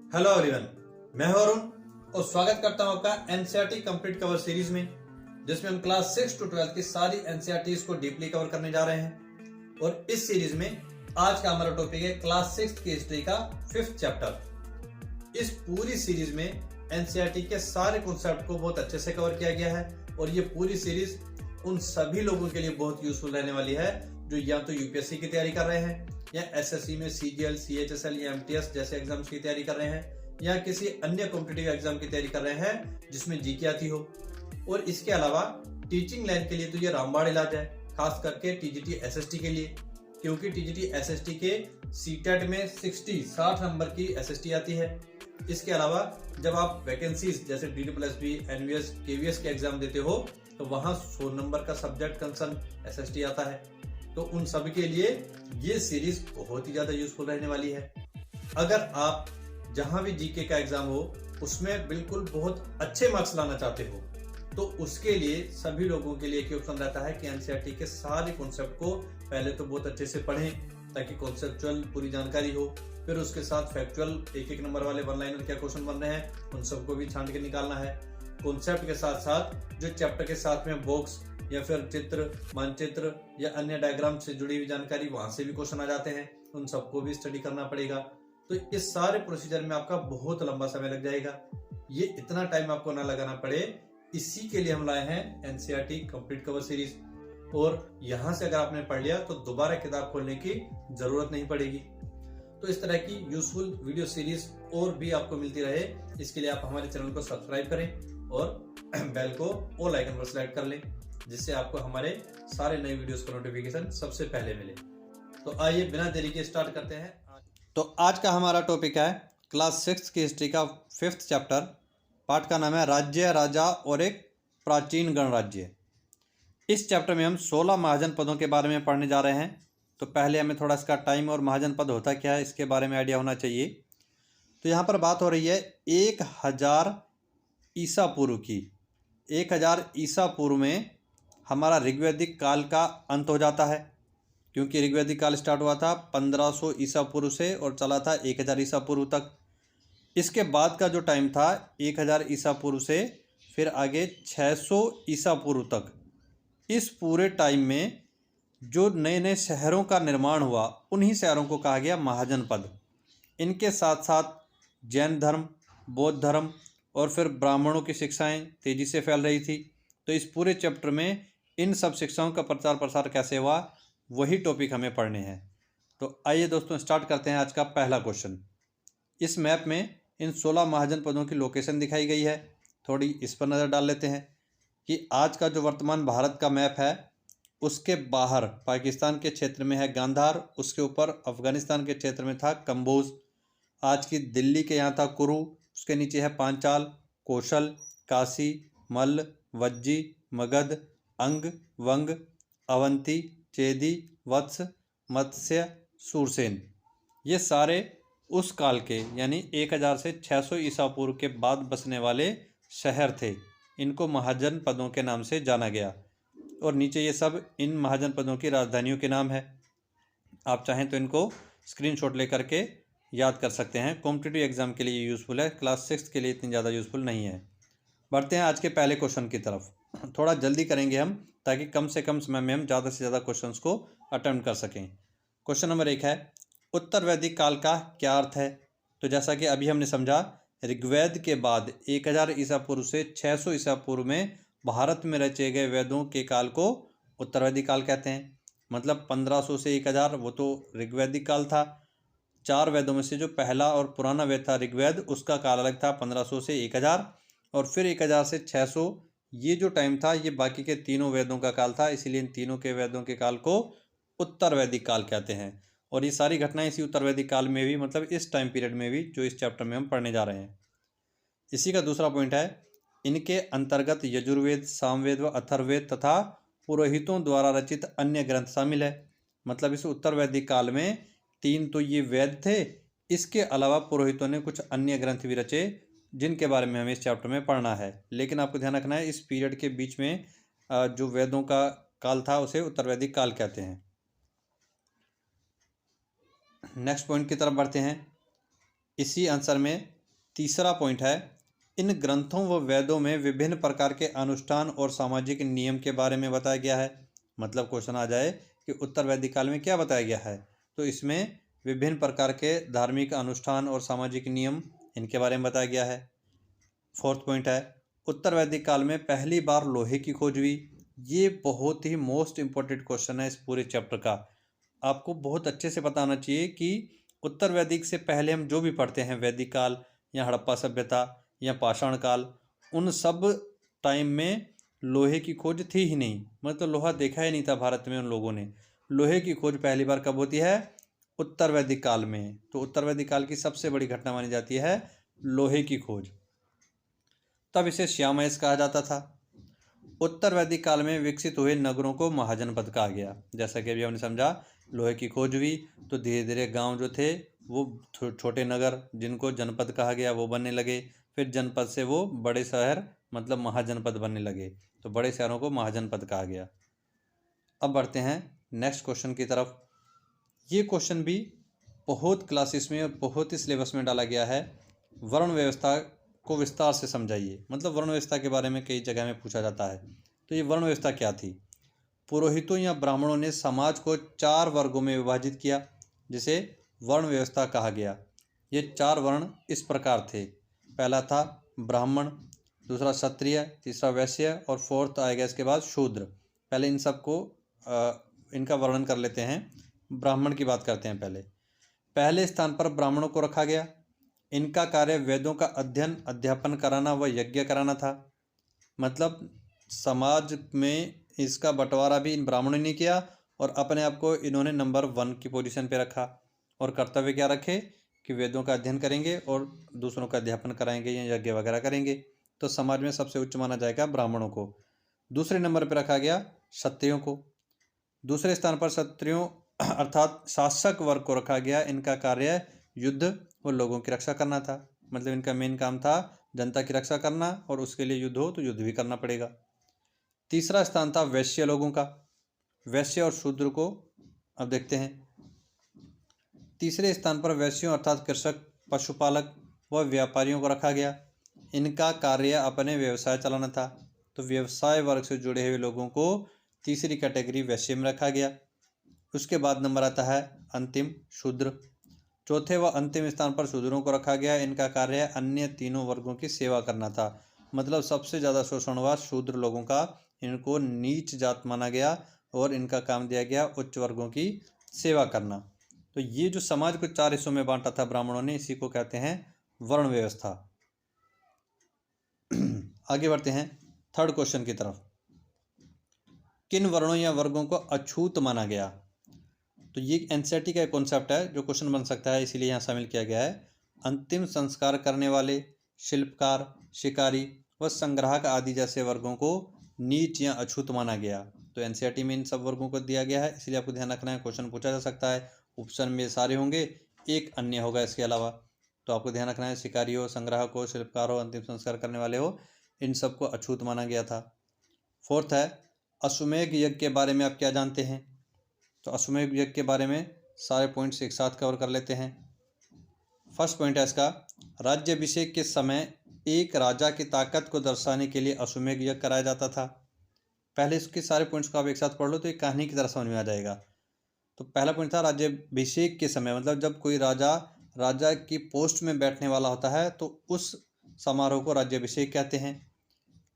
Hello everyone, मैं हूं अरुण और स्वागत करता हूं आपका एनसीईआरटी कंप्लीट कवर सीरीज में, जिसमें हम क्लास 6 टू 12 की सारी एनसीईआरटीज को डीपली कवर करने जा रहे हैं। और इस सीरीज में आज का हमारा टॉपिक है क्लास 6 की हिस्ट्री का 5th चैप्टर। इस पूरी सीरीज में एनसीईआरटी के सारे कॉन्सेप्ट को बहुत अच्छे से कवर किया गया है और ये पूरी सीरीज उन सभी लोगों के लिए बहुत यूजफुल रहने वाली है जो या तो यूपीएससी की तैयारी कर रहे हैं या एसएससी में सीजीएल, सीएचएसएल या एमटीएस जैसे एग्जाम्स की तैयारी कर रहे हैं या किसी अन्य कॉम्पिटिटिव एग्जाम की तैयारी कर रहे हैं जिसमें जीके आती हो। और इसके अलावा टीचिंग लाइन के लिए तो ये रामबाण इलाज है, खास करके टीजीटी एसएसटी के लिए, क्योंकि टीजीटी एसएसटी के सीटेट में 60 नंबर की एसएसटी आती है। इसके अलावा जब आप वैकेंसीज जैसे DSSB, एनवीएस, केवीएस के एग्जाम देते हो तो वहां 100 नंबर का सब्जेक्ट कंसर्न एसएसटी आता है। तो उन सभी के लिए ये सीरीज बहुत ही ज्यादा यूजफुल रहने वाली है। अगर आप जहां भी जीके का एग्जाम हो उसमें बिल्कुल बहुत अच्छे मार्क्स लाना चाहते हो तो उसके लिए सभी लोगों के लिए एक ऑप्शन रहता है कि एनसीईआरटी के सारे कॉन्सेप्ट को पहले तो बहुत अच्छे से पढ़ें ताकि कॉन्सेप्चुअल पूरी जानकारी हो, फिर उसके साथ फैक्चुअल एक नंबर वाले वन लाइनर क्या क्वेश्चन बन रहे हैं उन सबको भी छांट के निकालना है। कॉन्सेप्ट के साथ साथ जो चैप्टर के साथ में बॉक्स या फिर चित्र, मानचित्र या अन्य डायग्राम से जुड़ी हुई जानकारी वहां से भी क्वेश्चन आ जाते हैं, उन सबको भी स्टडी करना पड़ेगा। तो इस सारे प्रोसीजर में आपका बहुत लंबा समय लग जाएगा। ये इतना टाइम आपको ना लगाना पड़े, इसी के लिए हम लाए हैं एनसीईआरटी कंप्लीट कवर सीरीज। और यहां से अगर आपने पढ़ लिया तो दोबारा किताब खोलने की जरूरत नहीं पड़ेगी। तो इस तरह की यूजफुल वीडियो सीरीज और भी आपको मिलती रहे, इसके लिए आप हमारे चैनल को सब्सक्राइब करें और बेल को ऑल आइकन पर सेलेक्ट कर लें, जिससे आपको हमारे सारे नए वीडियोस का नोटिफिकेशन सबसे पहले मिले। तो आइए बिना देरी के स्टार्ट करते हैं। तो आज का हमारा टॉपिक है क्लास 6 की हिस्ट्री का 5th चैप्टर। पाठ का नाम है राज्य, राजा और एक प्राचीन गणराज्य। इस चैप्टर में हम 16 महाजन पदों के बारे में पढ़ने जा रहे हैं। तो पहले हमें थोड़ा इसका टाइम और महाजन पद होता क्या है इसके बारे में आइडिया होना चाहिए। तो यहाँ पर बात हो रही है 1000 ईसा पूर्व की। 1000 ईसा पूर्व में हमारा ऋग्वैदिक काल का अंत हो जाता है, क्योंकि ऋग्वैदिक काल स्टार्ट हुआ था 1500 ईसा पूर्व से और चला था 1000 ईसा पूर्व तक। इसके बाद का जो टाइम था 1000 ईसा पूर्व से फिर आगे 600 ईसा पूर्व तक, इस पूरे टाइम में जो नए नए शहरों का निर्माण हुआ उन्हीं शहरों को कहा गया महाजनपद। इनके साथ साथ जैन धर्म, बौद्ध धर्म और फिर ब्राह्मणों की शिक्षाएं तेजी से फैल रही थी। तो इस पूरे चैप्टर में इन सब शिक्षाओं का प्रचार प्रसार कैसे हुआ वही टॉपिक हमें पढ़ने हैं। तो आइए दोस्तों स्टार्ट करते हैं आज का पहला क्वेश्चन। इस मैप में इन 16 महाजन पदों की लोकेशन दिखाई गई है, थोड़ी इस पर नज़र डाल लेते हैं कि आज का जो वर्तमान भारत का मैप है उसके बाहर पाकिस्तान के क्षेत्र में है गांधार, उसके ऊपर अफगानिस्तान के क्षेत्र में था कंबोज, आज की दिल्ली के यहाँ था कुरु, उसके नीचे है पांचाल, कौशल, काशी, मल्ल, वज्जी, मगध, अंग, वंग, अवंती, चेदी, वत्स, मत्स्य, सूरसेन। ये सारे उस काल के यानी 1000 से 600 ईसा पूर्व के बाद बसने वाले शहर थे। इनको महाजन पदों के नाम से जाना गया और नीचे ये सब इन महाजन पदों की राजधानियों के नाम है। आप चाहें तो इनको स्क्रीनशॉट लेकर के याद कर सकते हैं। कॉम्पिटिटिव एग्जाम के लिए यूज़फुल है, क्लास 6 के लिए इतनी ज़्यादा यूज़फुल नहीं है। बढ़ते हैं आज के पहले क्वेश्चन की तरफ। थोड़ा जल्दी करेंगे हम ताकि कम से कम समय में हम ज़्यादा से ज़्यादा क्वेश्चंस को अटेम्प्ट कर सकें। क्वेश्चन नंबर 1 है उत्तर वैदिक काल का क्या अर्थ है। तो जैसा कि अभी हमने समझा, ऋग्वेद के बाद 1000 ईसा पूर्व से 600 ईसा पूर्व में भारत में रचे गए वेदों के काल को उत्तर वैदिक काल कहते हैं। मतलब 1500 से 1000 वो तो ऋग्वैदिक काल था। 4 वेदों में से जो पहला और पुराना वेद था ऋग्वेद, उसका काल अलग था 1500 से 1000, और फिर 1000 से 600 ये जो टाइम था ये बाकी के तीनों वेदों का काल था, इसीलिए इन तीनों के वेदों के काल को उत्तर वैदिक काल कहते हैं। और ये सारी घटनाएं इसी उत्तर वैदिक काल में भी, मतलब इस टाइम पीरियड में भी जो इस चैप्टर में हम पढ़ने जा रहे हैं। इसी का दूसरा पॉइंट है इनके अंतर्गत यजुर्वेद, सामवेद व अथर्ववेद तथा पुरोहितों द्वारा रचित अन्य ग्रंथ शामिल है। मतलब इस उत्तर वैदिक काल में 3 तो ये वेद थे, इसके अलावा पुरोहितों ने कुछ अन्य ग्रंथ भी रचे जिनके बारे में हमें इस चैप्टर में पढ़ना है। लेकिन आपको ध्यान रखना है इस पीरियड के बीच में जो वेदों का काल था उसे उत्तर वैदिक काल कहते हैं। नेक्स्ट पॉइंट की तरफ बढ़ते हैं। इसी आंसर में तीसरा पॉइंट है, इन ग्रंथों व वेदों में विभिन्न प्रकार के अनुष्ठान और सामाजिक नियम के बारे में बताया गया है। मतलब क्वेश्चन आ जाए कि उत्तर वैदिक काल में क्या बताया गया है, तो इसमें विभिन्न प्रकार के धार्मिक अनुष्ठान और सामाजिक नियम इनके बारे में बताया गया है। फोर्थ पॉइंट है, उत्तर वैदिक काल में पहली बार लोहे की खोज हुई। ये बहुत ही मोस्ट इंपॉर्टेंट क्वेश्चन है इस पूरे चैप्टर का। आपको बहुत अच्छे से पता होना चाहिए कि उत्तर वैदिक से पहले हम जो भी पढ़ते हैं, वैदिक काल या हड़प्पा सभ्यता या पाषाण काल, उन सब टाइम में लोहे की खोज थी ही नहीं। मतलब लोहा देखा ही नहीं था भारत में उन लोगों ने। लोहे की खोज पहली बार कब होती है? उत्तर वैदिक काल में। तो उत्तर वैदिक काल की सबसे बड़ी घटना मानी जाती है लोहे की खोज। तब इसे श्यामयस कहा जाता था। उत्तर वैदिक काल में विकसित हुए नगरों को महाजनपद कहा गया। जैसा कि अभी हमने समझा, लोहे की खोज हुई तो धीरे धीरे गांव जो थे वो छोटे नगर जिनको जनपद कहा गया वो बनने लगे। फिर जनपद से वो बड़े शहर मतलब महाजनपद बनने लगे। तो बड़े शहरों को महाजनपद कहा गया। अब बढ़ते हैं नेक्स्ट क्वेश्चन की तरफ। ये क्वेश्चन भी बहुत क्लासेस में और बहुत ही सिलेबस में डाला गया है। वर्ण व्यवस्था को विस्तार से समझाइए। मतलब वर्ण व्यवस्था के बारे में कई जगह में पूछा जाता है। तो ये वर्ण व्यवस्था क्या थी? पुरोहितों या ब्राह्मणों ने समाज को 4 वर्गों में विभाजित किया, जिसे वर्ण व्यवस्था कहा गया। ये 4 वर्ण इस प्रकार थे। पहला था ब्राह्मण, दूसरा क्षत्रिय, तीसरा वैश्य और फोर्थ आएगा इसके बाद शूद्र। पहले इन सब को इनका वर्णन कर लेते हैं। ब्राह्मण की बात करते हैं। पहले स्थान पर ब्राह्मणों को रखा गया। इनका कार्य वेदों का अध्ययन अध्यापन कराना व यज्ञ कराना था। मतलब समाज में इसका बंटवारा भी इन ब्राह्मणों ने किया और अपने आप को इन्होंने नंबर 1 की पोजीशन पे रखा। और कर्तव्य क्या रखे कि वेदों का अध्ययन करेंगे और दूसरों का अध्यापन कराएंगे या यज्ञ वगैरह करेंगे। तो समाज में सबसे उच्च माना जाएगा ब्राह्मणों को। दूसरे नंबर पर रखा गया क्षत्रियों को। दूसरे स्थान पर क्षत्रियों अर्थात शासक वर्ग को रखा गया। इनका कार्य युद्ध व लोगों की रक्षा करना था। मतलब इनका मेन काम था जनता की रक्षा करना, और उसके लिए युद्ध हो तो युद्ध भी करना पड़ेगा। तीसरा स्थान था वैश्य लोगों का। वैश्य और शूद्र को अब देखते हैं। तीसरे स्थान पर वैश्यों अर्थात कृषक, पशुपालक व व्यापारियों को रखा गया। इनका कार्य अपने व्यवसाय चलाना था। तो व्यवसाय वर्ग से जुड़े हुए लोगों को तीसरी कैटेगरी वैश्य में रखा गया। उसके बाद नंबर आता है अंतिम शूद्र। चौथे व अंतिम स्थान पर शूद्रों को रखा गया। इनका कार्य अन्य तीनों वर्गों की सेवा करना था। मतलब सबसे ज़्यादा शोषण हुआ शूद्र लोगों का। इनको नीच जात माना गया और इनका काम दिया गया उच्च वर्गों की सेवा करना। तो ये जो समाज को 4 हिस्सों में बांटा था ब्राह्मणों ने, इसी को कहते हैं वर्ण व्यवस्था। आगे बढ़ते हैं थर्ड क्वेश्चन की तरफ। किन वर्णों या वर्गों को अछूत माना गया? तो ये एनसीईआरटी का एक कॉन्सेप्ट है जो क्वेश्चन बन सकता है, इसीलिए यहाँ शामिल किया गया है। अंतिम संस्कार करने वाले, शिल्पकार, शिकारी व संग्राहक आदि जैसे वर्गों को नीच या अछूत माना गया। तो एनसीईआरटी में इन सब वर्गों को दिया गया है, इसलिए आपको ध्यान रखना है। क्वेश्चन पूछा जा सकता है। ऑप्शन में सारे होंगे, एक अन्य होगा इसके अलावा। तो आपको ध्यान रखना है, शिकारी हो, संग्राहक हो, शिल्पकार हो, अंतिम संस्कार करने वाले हो, इन सबको अछूत माना गया था। फोर्थ है अश्वमेध यज्ञ के बारे में आप क्या जानते हैं? तो अश्वमेध यज्ञ के बारे में सारे पॉइंट्स एक साथ कवर कर लेते हैं। फर्स्ट पॉइंट है इसका, राज्याभिषेक के समय एक राजा की ताकत को दर्शाने के लिए अश्वमेध यज्ञ कराया जाता था। पहले इसके सारे पॉइंट्स को आप एक साथ पढ़ लो तो एक कहानी की तरह समझ में आ जाएगा। तो पहला पॉइंट था राज्याभिषेक के समय, मतलब जब कोई राजा की पोस्ट में बैठने वाला होता है तो उस समारोह को राज्याभिषेक कहते हैं।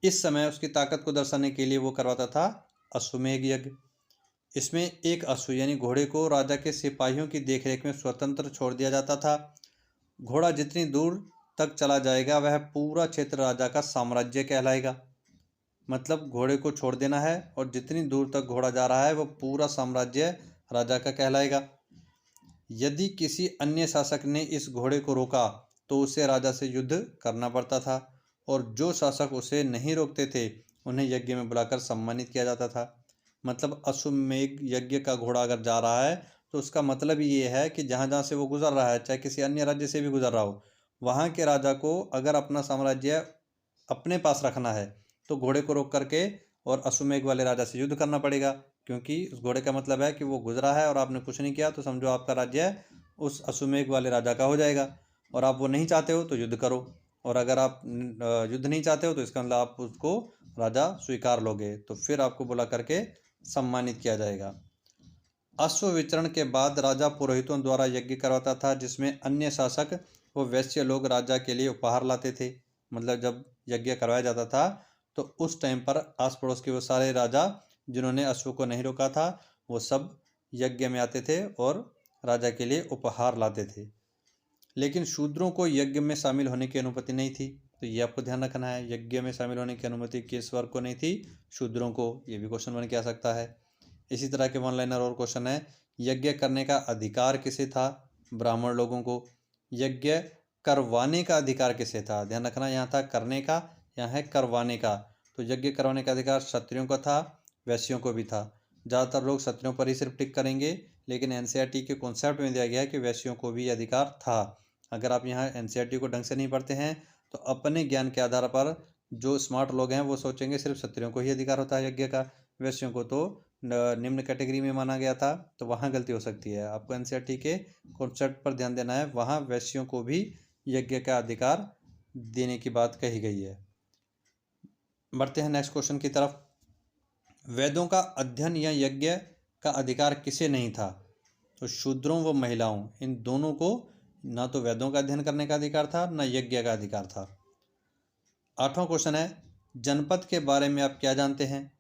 इस समय उसकी ताकत को दर्शाने के लिए वो करवाता था अश्वमेध यज्ञ। इसमें एक अश्व यानी घोड़े को राजा के सिपाहियों की देखरेख में स्वतंत्र छोड़ दिया जाता था। घोड़ा जितनी दूर तक चला जाएगा वह पूरा क्षेत्र राजा का साम्राज्य कहलाएगा। मतलब घोड़े को छोड़ देना है और जितनी दूर तक घोड़ा जा रहा है वह पूरा साम्राज्य राजा का कहलाएगा। यदि किसी अन्य शासक ने इस घोड़े को रोका तो उसे राजा से युद्ध करना पड़ता था, और जो शासक उसे नहीं रोकते थे उन्हें यज्ञ में बुलाकर सम्मानित किया जाता था। मतलब अश्वमेध यज्ञ का घोड़ा अगर जा रहा है तो उसका मतलब ये है कि जहाँ जहाँ से वो गुजर रहा है, चाहे किसी अन्य राज्य से भी गुजर रहा हो, वहाँ के राजा को अगर अपना साम्राज्य अपने पास रखना है तो घोड़े को रोक करके और अश्वमेध वाले राजा से युद्ध करना पड़ेगा। क्योंकि उस घोड़े का मतलब है कि वो गुजरा है और आपने कुछ नहीं किया तो समझो आपका राज्य उस अश्वमेध वाले राजा का हो जाएगा। और आप वो नहीं चाहते हो तो युद्ध करो, और अगर आप युद्ध नहीं चाहते हो तो इसका मतलब आप उसको राजा स्वीकार लोगे, तो फिर आपको बुला करके सम्मानित किया जाएगा। अश्व विचरण के बाद राजा पुरोहितों द्वारा यज्ञ करवाता था, जिसमें अन्य शासक व वैश्य लोग राजा के लिए उपहार लाते थे। मतलब जब यज्ञ करवाया जाता था तो उस टाइम पर आस पड़ोस के वो सारे राजा जिन्होंने अश्व को नहीं रोका था वो सब यज्ञ में आते थे और राजा के लिए उपहार लाते थे। लेकिन शूद्रों को यज्ञ में शामिल होने की अनुमति नहीं थी, तो ये आपको ध्यान रखना है। यज्ञ में शामिल होने की अनुमति किस वर्ग को नहीं थी? शूद्रों को। ये भी क्वेश्चन बन के आ सकता है। इसी तरह के वन लाइनर और क्वेश्चन है, यज्ञ करने का अधिकार किसे था? ब्राह्मण लोगों को। यज्ञ करवाने का अधिकार किसे था? ध्यान रखना, यहाँ था करने का, यहाँ है करवाने का। तो यज्ञ करवाने का अधिकार क्षत्रियों का था, वैश्यों को भी था। ज़्यादातर लोग क्षत्रियों पर ही सिर्फ टिक करेंगे, लेकिन एनसीईआरटी के कॉन्सेप्ट में दिया गया है कि वैश्यों को भी अधिकार था। अगर आप यहाँ एनसीईआरटी को ढंग से नहीं पढ़ते हैं तो अपने ज्ञान के आधार पर जो स्मार्ट लोग हैं वो सोचेंगे सिर्फ क्षत्रियों को ही अधिकार होता है यज्ञ का, वैश्यों को तो निम्न कैटेगरी में माना गया था। तो वहाँ गलती हो सकती है। आपको एनसीईआरटी के कॉन्सेप्ट पर ध्यान देना है, वहाँ वैश्यों को भी यज्ञ का अधिकार देने की बात कही गई है। बढ़ते हैं नेक्स्ट क्वेश्चन की तरफ। वेदों का अध्ययन या यज्ञ का अधिकार किसे नहीं था? तो शूद्रों व महिलाओं, इन दोनों को ना तो वेदों का अध्ययन करने का अधिकार था ना यज्ञ का अधिकार था। 8वां क्वेश्चन है, जनपद के बारे में आप क्या जानते हैं?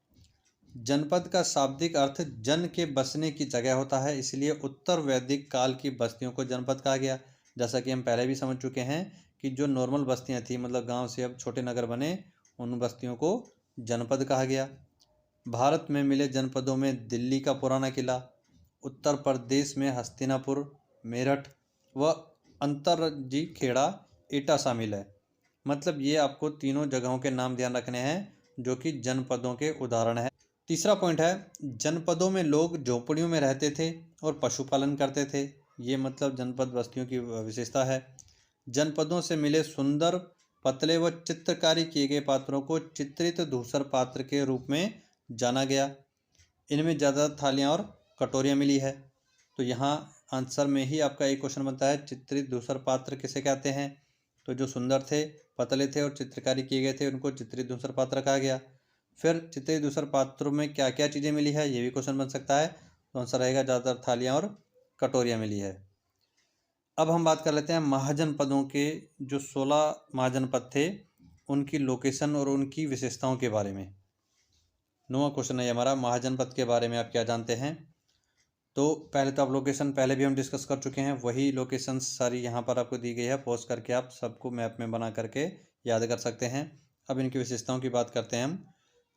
जनपद का शाब्दिक अर्थ जन के बसने की जगह होता है, इसलिए उत्तर वैदिक काल की बस्तियों को जनपद कहा गया। जैसा कि हम पहले भी समझ चुके हैं कि जो नॉर्मल बस्तियां थी, मतलब गांव से अब छोटे नगर बने, उन बस्तियों को जनपद कहा गया। भारत में मिले जनपदों में दिल्ली का पुराना किला, उत्तर प्रदेश में हस्तिनापुर, मेरठ व अंतरजी खेड़ा, एटा शामिल है। मतलब ये आपको तीनों जगहों के नाम ध्यान रखने हैं जो कि जनपदों के उदाहरण है। तीसरा पॉइंट है, जनपदों में लोग झोपड़ियों में रहते थे और पशुपालन करते थे। ये मतलब जनपद बस्तियों की विशेषता है। जनपदों से मिले सुंदर, पतले व चित्रकारी किए गए पात्रों को चित्रित धूसर पात्र के रूप में जाना गया। इनमें ज़्यादा थालियाँ और कटोरियाँ मिली है। तो यहाँ आंसर में ही आपका एक क्वेश्चन बनता है, चित्रित धूसर पात्र किसे कहते हैं? तो जो सुंदर थे, पतले थे और चित्रकारी किए गए थे उनको चित्रित धूसर पात्र कहा गया। फिर चित्रित धूसर पात्रों में क्या क्या चीज़ें मिली है, ये भी क्वेश्चन बन सकता है। तो आंसर रहेगा ज़्यादातर थालियाँ और कटोरियाँ मिली है। अब हम बात कर लेते हैं महाजनपदों के। जो 16 महाजनपद थे उनकी लोकेशन और उनकी विशेषताओं के बारे में। 9वां क्वेश्चन है हमारा, महाजनपद के बारे में आप क्या जानते हैं? तो पहले तो आप लोकेशन पहले भी हम डिस्कस कर चुके हैं, वही लोकेशन सारी यहाँ पर आपको दी गई है। पॉज करके आप सबको मैप में बना करके याद कर सकते हैं। अब इनकी विशेषताओं की बात करते हैं हम।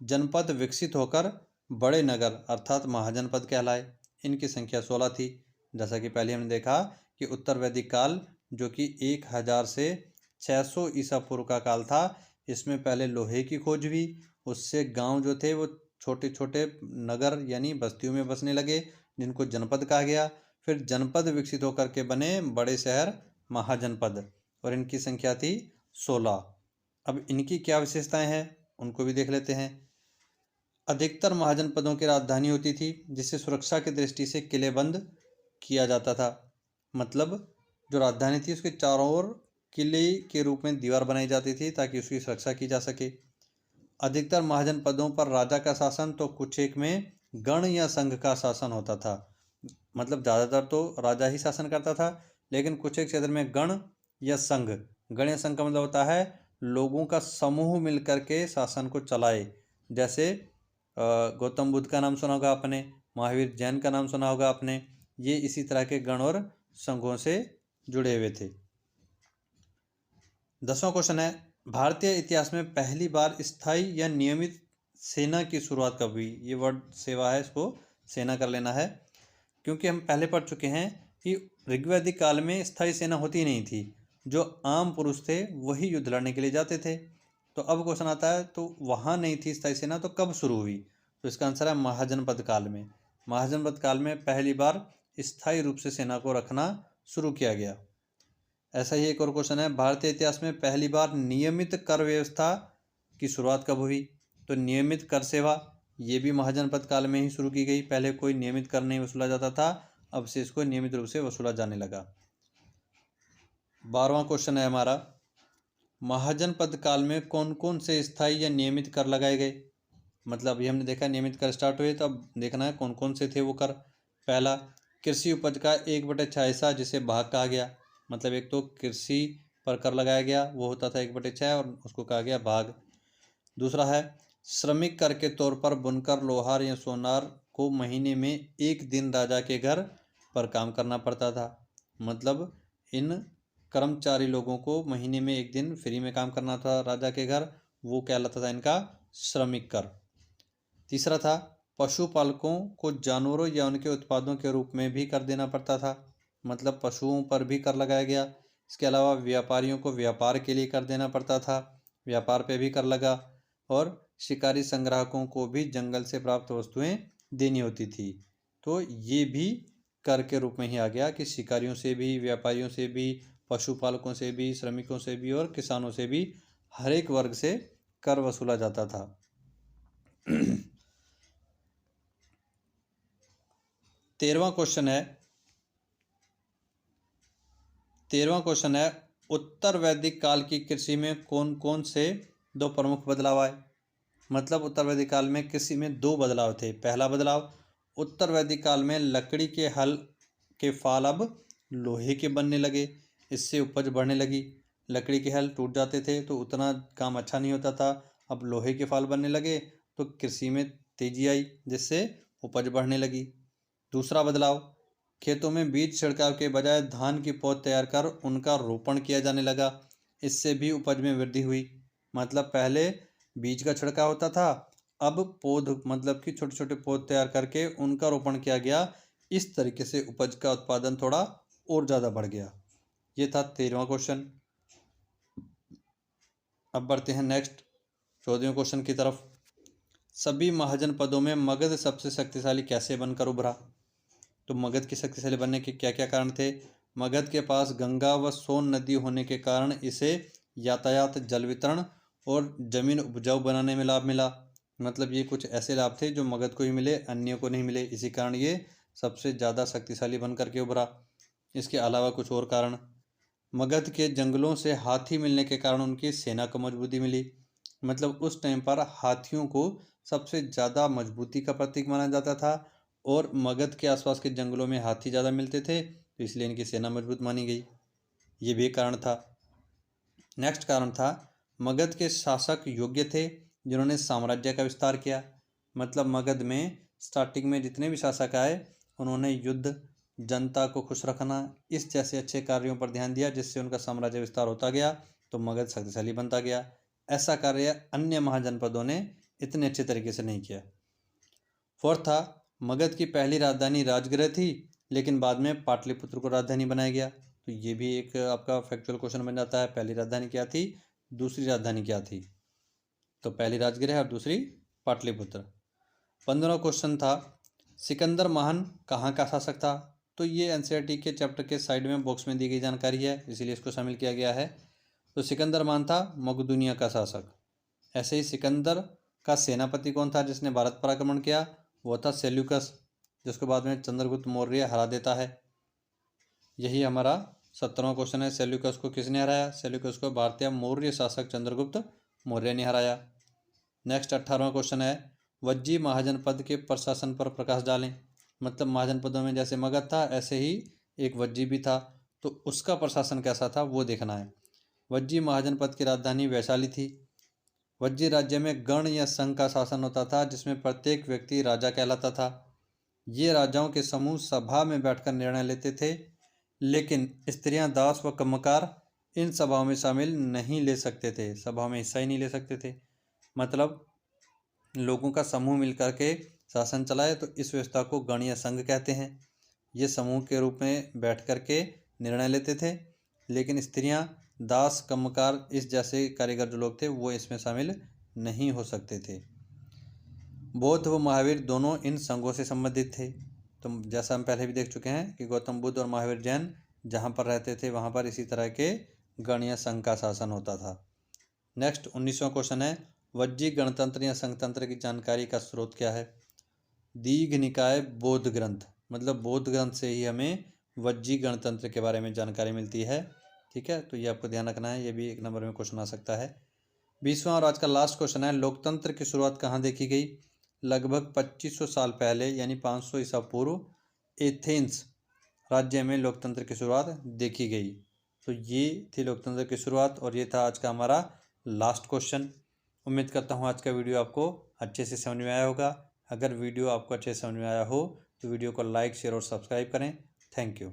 जनपद विकसित होकर बड़े नगर अर्थात महाजनपद कहलाए। इनकी संख्या 16 थी। जैसा कि पहले हमने देखा कि उत्तर वैदिक काल जो कि 1000 से 600 ईसा पूर्व का काल था, इसमें पहले लोहे की खोज हुई, उससे गांव जो थे वो छोटे छोटे नगर यानी बस्तियों में बसने लगे जिनको जनपद कहा गया। फिर जनपद विकसित होकर के बने बड़े शहर महाजनपद, और इनकी संख्या थी 16। अब इनकी क्या विशेषताएं हैं उनको भी देख लेते हैं। अधिकतर महाजनपदों की राजधानी होती थी जिसे सुरक्षा की दृष्टि से किलेबंद किया जाता था। मतलब जो राजधानी थी उसके चारों ओर किले के रूप में दीवार बनाई जाती थी ताकि उसकी सुरक्षा की जा सके। अधिकतर महाजनपदों पर राजा का शासन तो कुछ एक में गण या संघ का शासन होता था। मतलब ज़्यादातर तो राजा ही शासन करता था, लेकिन कुछ एक क्षेत्र में गण या संघ, गण या संघ का मतलब होता है लोगों का समूह मिलकर के शासन को चलाए। जैसे गौतम बुद्ध का नाम सुना होगा आपने, महावीर जैन का नाम सुना होगा आपने, ये इसी तरह के गण और संघों से जुड़े हुए थे। 10वां क्वेश्चन है, भारतीय इतिहास में पहली बार स्थायी या नियमित सेना की शुरुआत कब हुई? ये वर्ड सेवा है, इसको सेना कर लेना है, क्योंकि हम पहले पढ़ चुके हैं कि ऋग्वैदिक काल में स्थायी सेना होती नहीं थी। जो आम पुरुष थे वही युद्ध लड़ने के लिए जाते थे। तो अब क्वेश्चन आता है, तो वहाँ नहीं थी स्थायी सेना तो कब शुरू हुई? तो इसका आंसर है महाजनपद काल में। महाजनपद काल में पहली बार स्थायी रूप से सेना को रखना शुरू किया गया। ऐसा ही एक और क्वेश्चन है, भारतीय इतिहास में पहली बार नियमित कर व्यवस्था की शुरुआत कब हुई? तो नियमित कर सेवा ये भी महाजनपद काल में ही शुरू की गई। पहले कोई नियमित कर नहीं वसूला जाता था, अब से इसको नियमित रूप से वसूला जाने लगा। 12वां क्वेश्चन है हमारा, महाजनपद काल में कौन कौन से स्थायी या नियमित कर लगाए गए। मतलब ये हमने देखा नियमित कर स्टार्ट हुए, तो अब देखना है कौन कौन से थे वो कर। पहला, कृषि उपज का 1/6 हिस्सा जिसे भाग कहा गया। मतलब एक तो कृषि पर कर लगाया गया, वो होता था 1/6 और उसको कहा गया भाग। दूसरा है श्रमिक कर के तौर पर बुनकर, लोहार या सोनार को महीने में एक दिन राजा के घर पर काम करना पड़ता था। मतलब इन कर्मचारी लोगों को महीने में एक दिन फ्री में काम करना था राजा के घर, वो कहलाता था इनका श्रमिक कर। तीसरा था पशुपालकों को जानवरों या उनके उत्पादों के रूप में भी कर देना पड़ता था। मतलब पशुओं पर भी कर लगाया गया। इसके अलावा व्यापारियों को व्यापार के लिए कर देना पड़ता था, व्यापार पे भी कर लगा। और शिकारी संग्राहकों को भी जंगल से प्राप्त वस्तुएं देनी होती थी। तो ये भी कर के रूप में ही आ गया कि शिकारियों से भी, व्यापारियों से भी, पशुपालकों से भी, श्रमिकों से भी और किसानों से भी, हर एक वर्ग से कर वसूला जाता था। 13वां क्वेश्चन है उत्तर वैदिक काल की कृषि में कौन कौन से दो प्रमुख बदलाव आए। मतलब उत्तर वैदिक काल में कृषि में दो बदलाव थे। पहला बदलाव, उत्तर वैदिक काल में लकड़ी के हल के फाल अब लोहे के बनने लगे, इससे उपज बढ़ने लगी। लकड़ी के हल टूट जाते थे तो उतना काम अच्छा नहीं होता था, अब लोहे के फाल बनने लगे तो कृषि में तेजी आई, जिससे उपज बढ़ने लगी। दूसरा बदलाव, खेतों में बीज छिड़काव के बजाय धान की पौध तैयार कर उनका रोपण किया जाने लगा, इससे भी उपज में वृद्धि हुई। मतलब पहले बीज का छिड़काव होता था, अब पौध मतलब कि छोटे छोटे पौध तैयार करके उनका रोपण किया गया। इस तरीके से उपज का उत्पादन थोड़ा और ज़्यादा बढ़ गया। ये था 13वां क्वेश्चन। अब बढ़ते हैं नेक्स्ट 14वें क्वेश्चन की तरफ। सभी महाजनपदों में मगध सबसे शक्तिशाली कैसे बनकर उभरा। तो मगध के शक्तिशाली बनने के क्या क्या कारण थे। मगध के पास गंगा व सोन नदी होने के कारण इसे यातायात, जल वितरण और जमीन उपजाऊ बनाने में लाभ मिला। मतलब ये कुछ ऐसे लाभ थे जो मगध को ही मिले, अन्य को नहीं मिले, इसी कारण ये सबसे ज़्यादा शक्तिशाली बन करके उभरा। इसके अलावा कुछ और कारण, मगध के जंगलों से हाथी मिलने के कारण उनकी सेना को मजबूती मिली। मतलब उस टाइम पर हाथियों को सबसे ज़्यादा मजबूती का प्रतीक माना जाता था और मगध के आसपास के जंगलों में हाथी ज़्यादा मिलते थे, तो इसलिए इनकी सेना मजबूत मानी गई। ये भी एक कारण था। नेक्स्ट कारण था, मगध के शासक योग्य थे जिन्होंने साम्राज्य का विस्तार किया। मतलब मगध में स्टार्टिंग में जितने भी शासक आए उन्होंने युद्ध, जनता को खुश रखना, इस जैसे अच्छे कार्यों पर ध्यान दिया, जिससे उनका साम्राज्य विस्तार होता गया तो मगध शक्तिशाली बनता गया। ऐसा कार्य अन्य महाजनपदों ने इतने अच्छे तरीके से नहीं किया। फोर्थ था, मगध की पहली राजधानी राजगृह थी, लेकिन बाद में पाटलिपुत्र को राजधानी बनाया गया। तो ये भी एक आपका फैक्चुअल क्वेश्चन बन जाता है, पहली राजधानी क्या थी, दूसरी राजधानी क्या थी। तो पहली राजगृह और दूसरी पाटलिपुत्र। 15वां क्वेश्चन था, सिकंदर महान कहाँ का शासक था। तो ये एनसीईआरटी के चैप्टर के साइड में बॉक्स में दी गई जानकारी है, इसीलिए इसको शामिल किया गया है। तो सिकंदर महान था मकदूनिया का शासक। ऐसे ही सिकंदर का सेनापति कौन था जिसने भारत पर आक्रमण किया, वो था सेल्यूकस, जिसको बाद में चंद्रगुप्त मौर्य हरा देता है। यही हमारा 17वां क्वेश्चन है, सेल्यूकस को किसने हराया। सेल्यूकस को भारतीय मौर्य शासक चंद्रगुप्त मौर्य ने हराया। नेक्स्ट 18वां क्वेश्चन है, वज्जी महाजनपद के प्रशासन पर प्रकाश डालें। मतलब महाजनपदों में जैसे मगध था ऐसे ही एक वज्जी भी था, तो उसका प्रशासन कैसा था वो देखना है। वज्जी महाजनपद की राजधानी वैशाली थी। वज्जी राज्य में गण या संघ का शासन होता था, जिसमें प्रत्येक व्यक्ति राजा कहलाता था। ये राजाओं के समूह सभा में बैठकर निर्णय लेते थे, लेकिन स्त्रियां, दास व कम्मकार इन सभाओं में शामिल नहीं ले सकते थे, सभा में हिस्सा ही नहीं ले सकते थे। मतलब लोगों का समूह मिलकर के शासन चलाए तो इस व्यवस्था को गण या संघ कहते हैं। ये समूह के रूप में बैठ कर के निर्णय लेते थे, लेकिन स्त्रियां, दास, कम्मकार इस जैसे कारीगर जो लोग थे वो इसमें शामिल नहीं हो सकते थे। बौद्ध व महावीर दोनों इन संघों से संबंधित थे। तो जैसा हम पहले भी देख चुके हैं कि गौतम बुद्ध और महावीर जैन जहाँ पर रहते थे वहाँ पर इसी तरह के गण या संघ का शासन होता था। नेक्स्ट 19वां क्वेश्चन है, वज्जी गणतंत्र या संघतंत्र की जानकारी का स्रोत क्या है। दीघ निकाय बौद्ध ग्रंथ। मतलब बौद्ध ग्रंथ से ही हमें वज्जी गणतंत्र के बारे में जानकारी मिलती है ठीक है, तो ये आपको ध्यान रखना है, ये भी 1 नंबर में क्वेश्चन आ सकता है। 20वां और आज का लास्ट क्वेश्चन है, लोकतंत्र की शुरुआत कहाँ देखी गई? लगभग 2500 साल पहले यानी 500 ईसा पूर्व एथेंस राज्य में लोकतंत्र की शुरुआत देखी गई। तो ये थी लोकतंत्र की शुरुआत और ये था आज का हमारा लास्ट क्वेश्चन। उम्मीद करता हूँ आज का वीडियो आपको अच्छे से समझ में आया होगा। अगर वीडियो आपको अच्छे से समझ में आया हो तो वीडियो को लाइक, शेयर और सब्सक्राइब करें। Thank you.